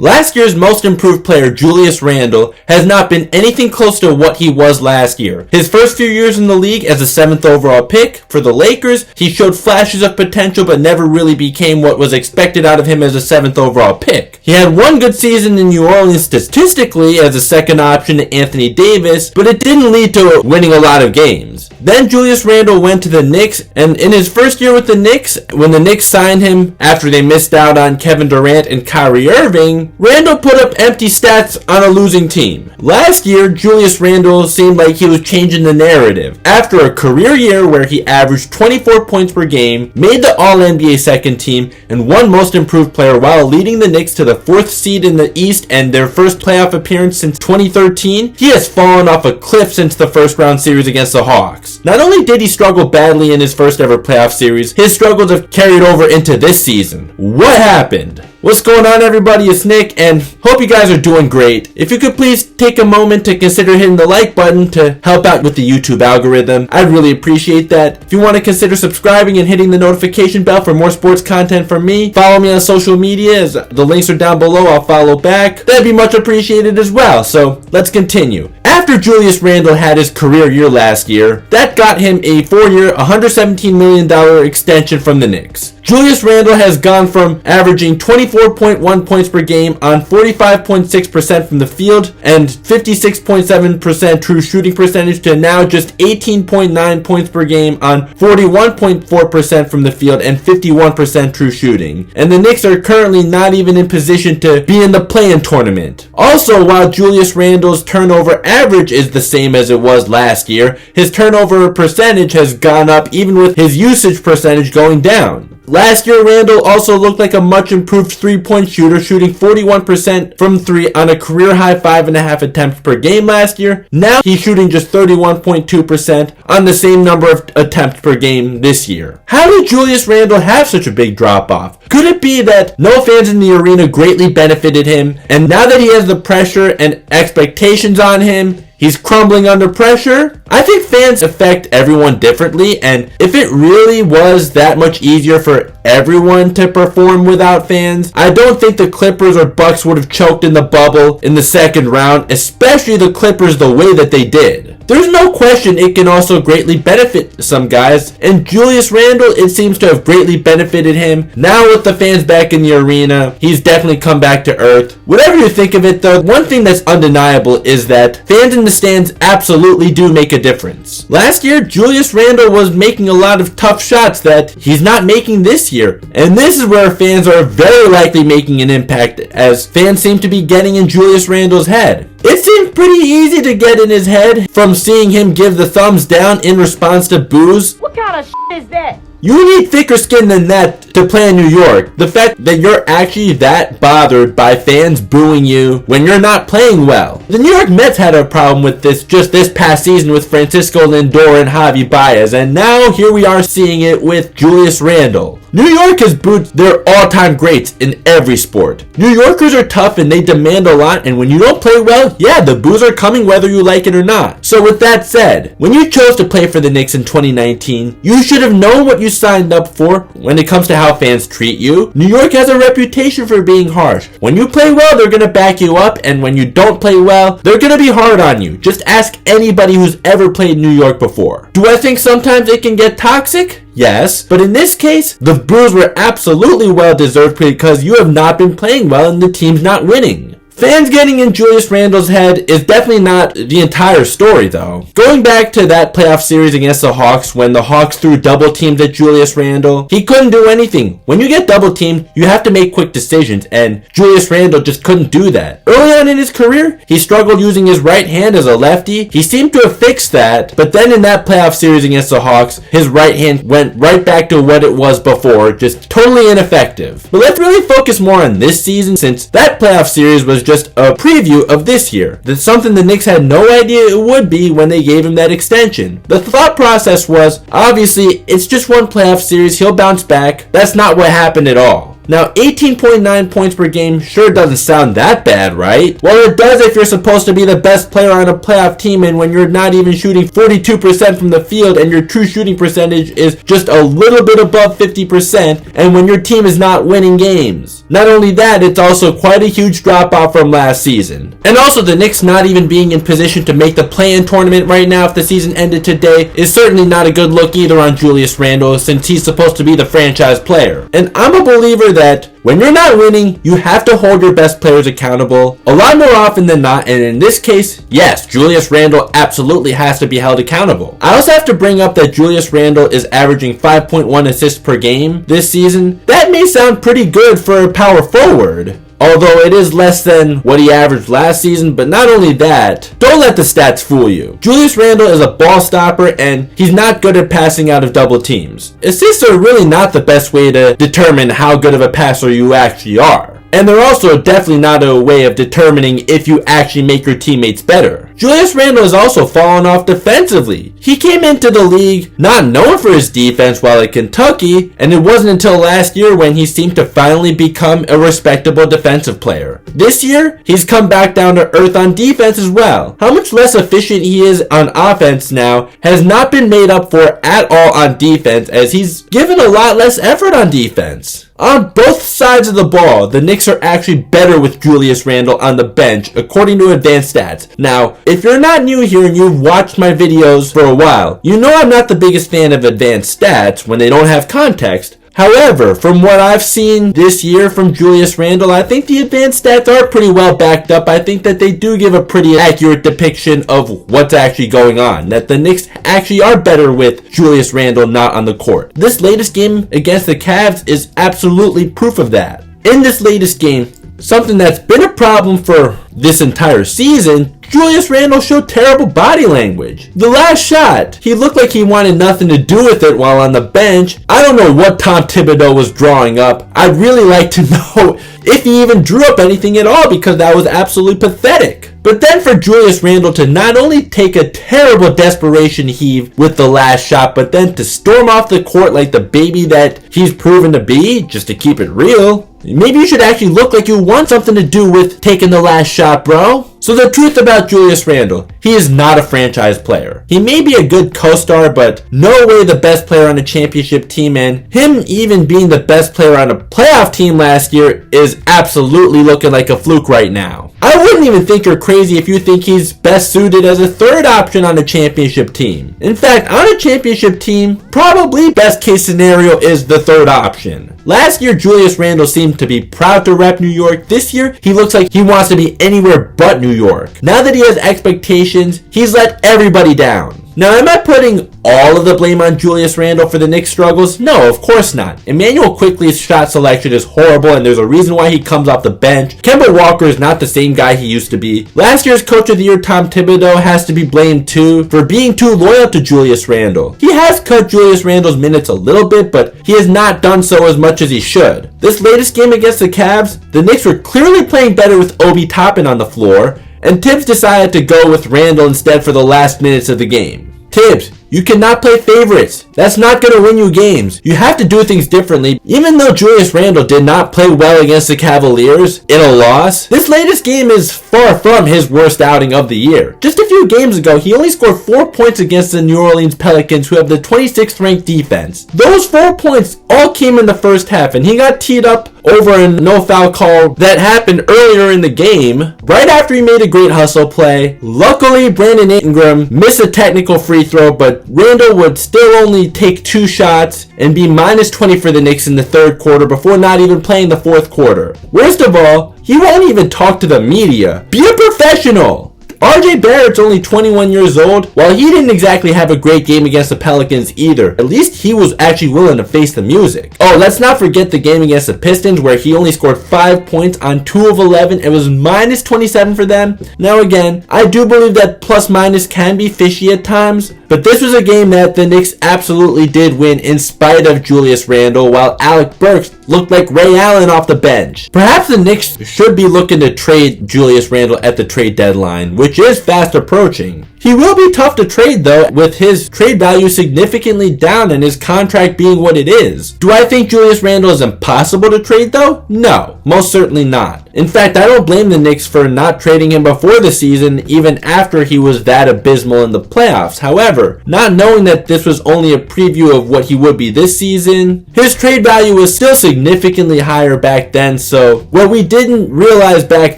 Last year's most improved player, Julius Randle, has not been anything close to what he was last year. His first few years in the league as a 7th overall pick for the Lakers, he showed flashes of potential but never really became what was expected out of him as a 7th overall pick. He had one good season in New Orleans statistically as a second option to Anthony Davis, but it didn't lead to winning a lot of games. Then Julius Randle went to the Knicks, and in his first year with the Knicks, when the Knicks signed him after they missed out on Kevin Durant and Kyrie Irving, Randle put up empty stats on a losing team. Last year, Julius Randle seemed like he was changing the narrative. After a career year where he averaged 24 points per game, made the All-NBA second team, and won Most Improved Player while leading the Knicks to the 4th seed in the East and their first playoff appearance since 2013, he has fallen off a cliff since the first round series against the Hawks. Not only did he struggle badly in his first ever playoff series, his struggles have carried over into this season. What happened? What's going on, everybody? It's Nick, and hope you guys are doing great. If you could please take a moment to consider hitting the like button to help out with the YouTube algorithm, I'd really appreciate that. If you want to consider subscribing and hitting the notification bell for more sports content from me, follow me on social media, as the links are down below. I'll follow back. That'd be much appreciated as well. So let's continue. After Julius Randle had his career year last year, that got him a 4-year, $117 million extension from the Knicks. Julius Randle has gone from averaging 24.1 points per game on 45.6% from the field and 56.7% true shooting percentage to now just 18.9 points per game on 41.4% from the field and 51% true shooting. And the Knicks are currently not even in position to be in the play-in tournament. Also, while Julius Randle's turnover average is the same as it was last year, his turnover percentage has gone up even with his usage percentage going down. Last year, Randle also looked like a much improved 3-point shooter, shooting 41% from 3 on a career-high 5.5 attempts per game last year. Now he's shooting just 31.2% on the same number of attempts per game this year. How did Julius Randle have such a big drop-off? Could it be that no fans in the arena greatly benefited him, and now that he has the pressure and expectations on him, he's crumbling under pressure? I think fans affect everyone differently, and if it really was that much easier for everyone to perform without fans, I don't think the Clippers or Bucks would have choked in the bubble in the second round, especially the Clippers the way that they did. There's no question it can also greatly benefit some guys, and Julius Randle, it seems to have greatly benefited him. Now with the fans back in the arena, he's definitely come back to earth. Whatever you think of it though, one thing that's undeniable is that fans in the stands absolutely do make a difference. Last year, Julius Randle was making a lot of tough shots that he's not making this year, and this is where fans are very likely making an impact, as fans seem to be getting in Julius Randle's head. It seemed pretty easy to get in his head from seeing him give the thumbs down in response to boos. What kind of shit is that? You need thicker skin than that to play in New York. The fact that you're actually that bothered by fans booing you when you're not playing well. The New York Mets had a problem with this just this past season with Francisco Lindor and Javi Baez, and now here we are seeing it with Julius Randle. New York has booed their all-time greats in every sport. New Yorkers are tough and they demand a lot, and when you don't play well, yeah, the boos are coming whether you like it or not. So with that said, when you chose to play for the Knicks in 2019, you should have known what you signed up for when it comes to how fans treat you. New York has a reputation for being harsh. When you play well, they're gonna back you up, and when you don't play well, they're gonna be hard on you. Just ask anybody who's ever played New York before. Do I think sometimes it can get toxic? Yes, but in this case, the boos were absolutely well deserved because you have not been playing well and the team's not winning. Fans getting in Julius Randle's head is definitely not the entire story though. Going back to that playoff series against the Hawks when the Hawks threw double teams at Julius Randle, he couldn't do anything. When you get double teamed, you have to make quick decisions, and Julius Randle just couldn't do that. Early on in his career, he struggled using his right hand as a lefty. He seemed to have fixed that, but then in that playoff series against the Hawks, his right hand went right back to what it was before, just totally ineffective. But let's really focus more on this season, since that playoff series was just a preview of this year. That's something the Knicks had no idea it would be when they gave him that extension. The thought process was, obviously, it's just one playoff series, he'll bounce back. That's not what happened at all. Now, 18.9 points per game sure doesn't sound that bad, right? Well, it does if you're supposed to be the best player on a playoff team and when you're not even shooting 42% from the field and your true shooting percentage is just a little bit above 50% and when your team is not winning games. Not only that, it's also quite a huge drop off from last season. And also the Knicks not even being in position to make the play-in tournament right now if the season ended today is certainly not a good look either on Julius Randle since he's supposed to be the franchise player. And I'm a believer that when you're not winning, you have to hold your best players accountable a lot more often than not, and in this case, yes, Julius Randle absolutely has to be held accountable. I also have to bring up that Julius Randle is averaging 5.1 assists per game this season. That may sound pretty good for a power forward, although it is less than what he averaged last season. But not only that, don't let the stats fool you. Julius Randle is a ball stopper and he's not good at passing out of double teams. Assists are really not the best way to determine how good of a passer you actually are. And they're also definitely not a way of determining if you actually make your teammates better. Julius Randle has also fallen off defensively. He came into the league not known for his defense while at Kentucky, and it wasn't until last year when he seemed to finally become a respectable defensive player. This year, he's come back down to earth on defense as well. How much less efficient he is on offense now has not been made up for at all on defense, as he's given a lot less effort on defense. On both sides of the ball, the Knicks are actually better with Julius Randle on the bench, according to advanced stats. Now, if you're not new here and you've watched my videos for a while, you know I'm not the biggest fan of advanced stats when they don't have context. However, from what I've seen this year from Julius Randle, I think the advanced stats are pretty well backed up. I think that they do give a pretty accurate depiction of what's actually going on, that the Knicks actually are better with Julius Randle not on the court. This latest game against the Cavs is absolutely proof of that. In this latest game, something that's been a problem for this entire season, Julius Randle showed terrible body language. The last shot, he looked like he wanted nothing to do with it while on the bench. I don't know what Tom Thibodeau was drawing up. I'd really like to know if he even drew up anything at all because that was absolutely pathetic. But then for Julius Randle to not only take a terrible desperation heave with the last shot, but then to storm off the court like the baby that he's proven to be, just to keep it real. Maybe you should actually look like you want something to do with taking the last shot, bro. So the truth about Julius Randle, he is not a franchise player. He may be a good co-star, but no way the best player on a championship team, and him even being the best player on a playoff team last year is absolutely looking like a fluke right now. I wouldn't even think you're crazy if you think he's best suited as a third option on a championship team. In fact, on a championship team, probably best case scenario is the third option. Last year, Julius Randle seemed to be proud to rep New York. This year, he looks like he wants to be anywhere but New York. Now that he has expectations, he's let everybody down. Now, am I putting all of the blame on Julius Randle for the Knicks' struggles? No, of course not. Emmanuel Quickley's shot selection is horrible, and there's a reason why he comes off the bench. Kemba Walker is not the same guy he used to be. Last year's Coach of the Year, Tom Thibodeau, has to be blamed too for being too loyal to Julius Randle. He has cut Julius Randle's minutes a little bit, but he has not done so as much as he should. This latest game against the Cavs, the Knicks were clearly playing better with Obi Toppin on the floor, and Tibbs decided to go with Randle instead for the last minutes of the game. Tibbs, you cannot play favorites. That's not going to win you games. You have to do things differently. Even though Julius Randle did not play well against the Cavaliers in a loss, this latest game is far from his worst outing of the year. Just a few games ago, he only scored 4 points against the New Orleans Pelicans, who have the 26th ranked defense. Those 4 points all came in the first half, and he got teed up over a no foul call that happened earlier in the game, right after he made a great hustle play. Luckily, Brandon Ingram missed a technical free throw, but Randle would still only take 2 shots and be minus 20 for the Knicks in the third quarter before not even playing the fourth quarter. Worst of all, he won't even talk to the media. Be a professional! RJ Barrett's only 21 years old. While he didn't exactly have a great game against the Pelicans either, at least he was actually willing to face the music. Oh, let's not forget the game against the Pistons where he only scored 5 points on 2 of 11. It was minus 27 for them. Now again, I do believe that plus minus can be fishy at times, but this was a game that the Knicks absolutely did win in spite of Julius Randle, while Alec Burks looked like Ray Allen off the bench. Perhaps the Knicks should be looking to trade Julius Randle at the trade deadline, which is fast approaching. He will be tough to trade though, with his trade value significantly down and his contract being what it is. Do I think Julius Randle is impossible to trade though? No, most certainly not. In fact, I don't blame the Knicks for not trading him before the season, even after he was that abysmal in the playoffs. However, not knowing that this was only a preview of what he would be this season, his trade value was still significantly higher back then. So what we didn't realize back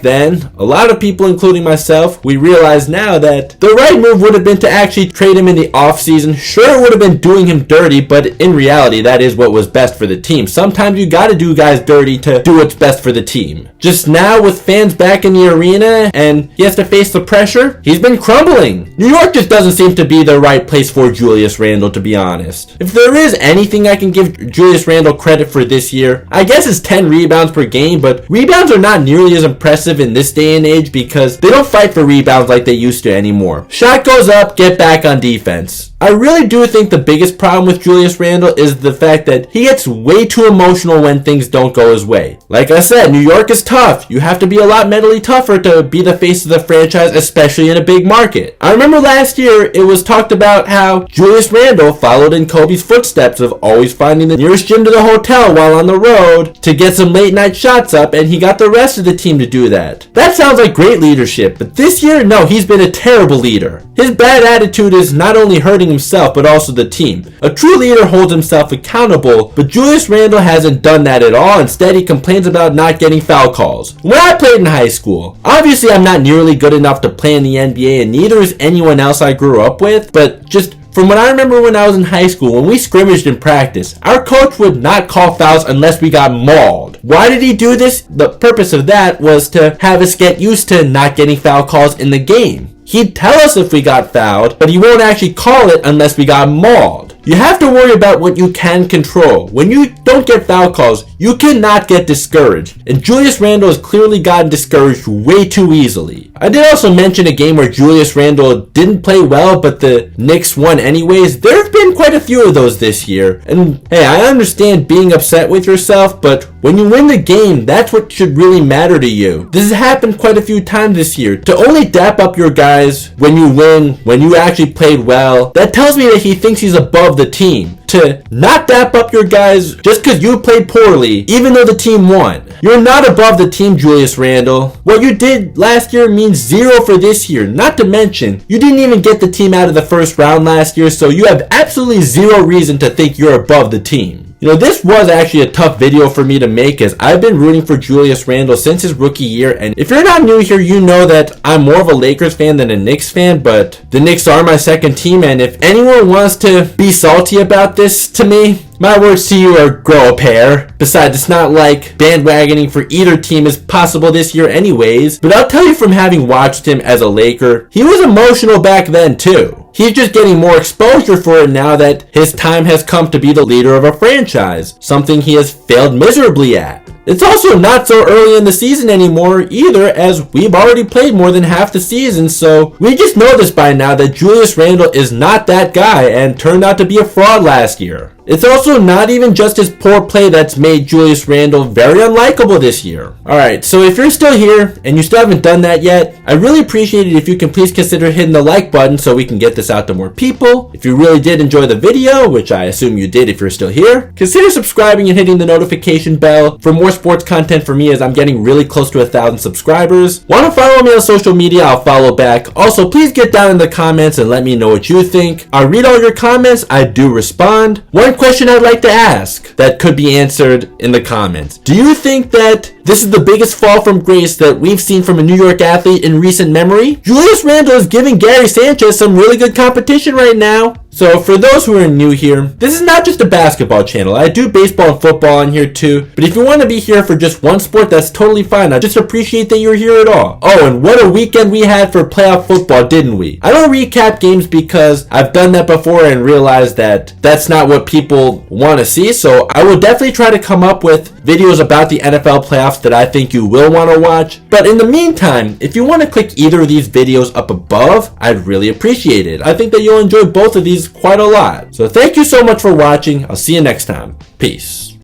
then, a lot of people including myself, we realize now that the right move would have been to actually trade him in the offseason. Sure, it would have been doing him dirty, but in reality, that is what was best for the team. Sometimes you gotta do guys dirty to do what's best for the team. Just now, with fans back in the arena and he has to face the pressure, he's been crumbling. New York just doesn't seem to be the right place for Julius Randle, to be honest. If there is anything I can give Julius Randle credit for this year, I guess it's 10 rebounds per game, but rebounds are not nearly as impressive in this day and age because they don't fight for rebounds like they used to anymore. Shot goes up, get back on defense. I really do think the biggest problem with Julius Randle is the fact that he gets way too emotional when things don't go his way. Like I said, New York is tough. You have to be a lot mentally tougher to be the face of the franchise, especially in a big market. I remember last year it was talked about how Julius Randle followed in Kobe's footsteps of always finding the nearest gym to the hotel while on the road to get some late night shots up, and he got the rest of the team to do that. That sounds like great leadership, but this year, no, he's been a terrible leader. His bad attitude is not only hurting himself but also the team. A true leader holds himself accountable, but Julius Randle hasn't done that at all. Instead, he complains about not getting foul calls. When I played in high school, obviously I'm not nearly good enough to play in the NBA, and neither is anyone else I grew up with, but just from what I remember when I was in high school, when we scrimmaged in practice, our coach would not call fouls unless we got mauled. Why did he do this? The purpose of that was to have us get used to not getting foul calls in the game. He'd tell us if we got fouled, but he won't actually call it unless we got mauled. You have to worry about what you can control. When you don't get foul calls, you cannot get discouraged. And Julius Randle has clearly gotten discouraged way too easily. I did also mention a game where Julius Randle didn't play well, but the Knicks won anyways. There have been quite a few of those this year. And hey, I understand being upset with yourself, but when you win the game, that's what should really matter to you. This has happened quite a few times this year. To only dap up your guys when you win, when you actually played well, that tells me that he thinks he's above the team. To not dap up your guys just because you played poorly, even though the team won. You're not above the team, Julius Randle. What you did last year means zero for this year. Not to mention, you didn't even get the team out of the first round last year, so you have absolutely zero reason to think you're above the team. You know, this was actually a tough video for me to make as I've been rooting for Julius Randle since his rookie year, and if you're not new here, you know that I'm more of a Lakers fan than a Knicks fan, but the Knicks are my second team, and if anyone wants to be salty about this to me, my words to you are grow a pair. Besides, it's not like bandwagoning for either team is possible this year anyways, but I'll tell you from having watched him as a Laker, he was emotional back then too. He's just getting more exposure for it now that his time has come to be the leader of a franchise, something he has failed miserably at. It's also not so early in the season anymore either, as we've already played more than half the season, so we just know this by now that Julius Randle is not that guy and turned out to be a fraud last year. It's also not even just his poor play that's made Julius Randle very unlikable this year. Alright, so if you're still here and you still haven't done that yet, I really appreciate it if you can please consider hitting the like button so we can get this out to more people. If you really did enjoy the video, which I assume you did if you're still here, consider subscribing and hitting the notification bell for more sports content for me as I'm getting really close to 1,000 subscribers. Want to follow me on social media? I'll follow back. Also, please get down in the comments and let me know what you think. I read all your comments. I do respond. One question I'd like to ask that could be answered in the comments. Do you think that this is the biggest fall from grace that we've seen from a New York athlete in recent memory? Julius Randle is giving Gary Sanchez some really good competition right now. So for those who are new here, this is not just a basketball channel. I do baseball and football on here too. But if you want to be here for just one sport, that's totally fine. I just appreciate that you're here at all. Oh, and what a weekend we had for playoff football, didn't we? I don't recap games because I've done that before and realized that that's not what people want to see. So I will definitely try to come up with videos about the NFL playoffs that I think you will want to watch. But in the meantime, if you want to click either of these videos up above, I'd really appreciate it. I think that you'll enjoy both of these quite a lot. So thank you so much for watching. I'll see you next time. Peace.